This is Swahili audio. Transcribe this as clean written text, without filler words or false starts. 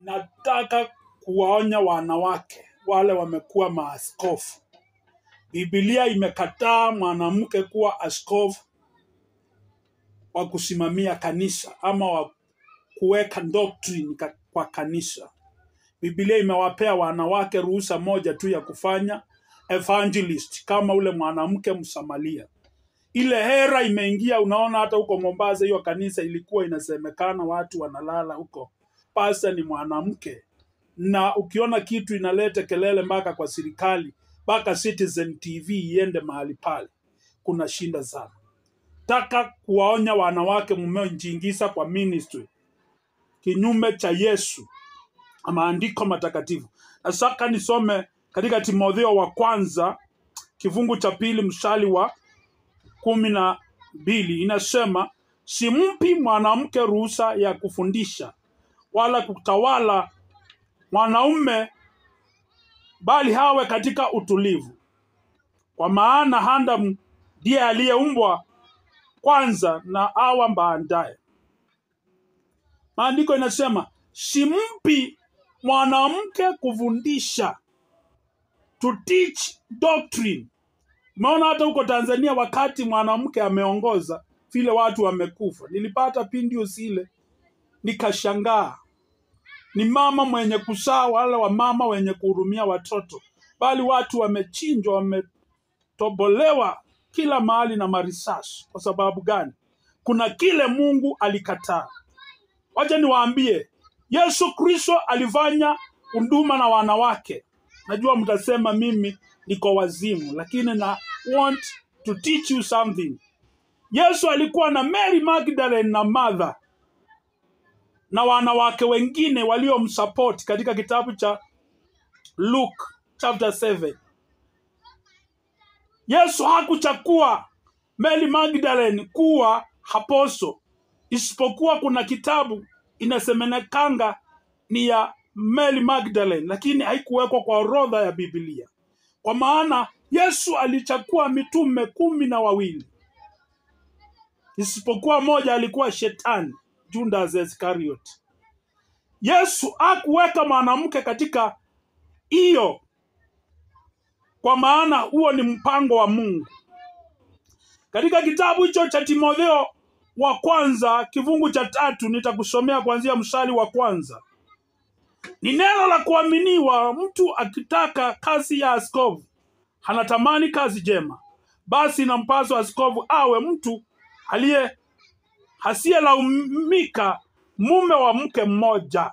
Nataka kuwaonya wanawake wale wamekuwa maaskofu. Biblia imekataa mwanamke kuwa askofu wa kusimamia kanisa ama wa kuweka doctrine kwa kanisa. Biblia imewapea wanawake ruhusa moja tu ya kufanya evangelist kama ule mwanamke Msamaria. Ile hera imeingia. Unaona hata huko Mombasa hiyo kanisa ilikuwa inasemekana watu wanalala huko. Pastor ni mwanamke, na ukiona kitu inaleta kelele mpaka kwa serikali, mpaka Citizen TV iende mahali pale, kuna shinda sana. Taka kuwaonya wanawake mmeojiingiza kwa ministry kinyume cha Yesu maandiko matakatifu. Nasaka nisome katika Timotheo wa kwanza kifungu cha 2 mstari wa 12. Inasema, simpi mwanamke ruhusa ya kufundisha wala kutawala mwanaume, bali hawe katika utulivu, kwa maana Adamu ndiye aliyeumbwa kwanza na Hawa baadaye. Maandiko inasema simpi mwanamke kufundisha, to teach doctrine. Umeona hata huko Tanzania wakati mwanamke ameongoza vile watu wamekufa. Nilipata Pindius ile nikashangaa. Ni mama mwenye kusaa, wala wa mama wenye kuhurumia watoto, bali watu wamechinjwa, wametobolewa kila mahali na marisasi. Kwa sababu gani? Kuna kile Mungu alikataa. Wacha niwaambie, Yesu Kristo alifanya huduma na wanawake. Najua mtasema mimi niko wazimu, lakini na want to teach you something. Yesu alikuwa na Mary Magdalene na Martha na wanawake wengine waliomsupport katika kitabu cha Luke chapter 7. Yesu hakuchagua Mary Magdalene kuwa apostle, isipokuwa kuna kitabu inasemekanga ni ya Mary Magdalene, lakini haikuwekwa kwa orodha ya Biblia. Kwa maana Yesu alichagua mitume 12, isipokuwa moja alikuwa shetani, Judas Iscariot. Yesu hakuweka mwanamke katika hiyo, kwa maana huo ni mpango wa Mungu. Katika kitabu hicho cha Timotheo wa kwanza kifungu cha 3, nitakusomea kuanzia mstari wa 1. Ni neno la kuaminiwa, mtu akitaka kazi ya askofu anatamani kazi jema, basi inampaswa askofu awe mtu hasiyelaumika, mume wa mke mmoja,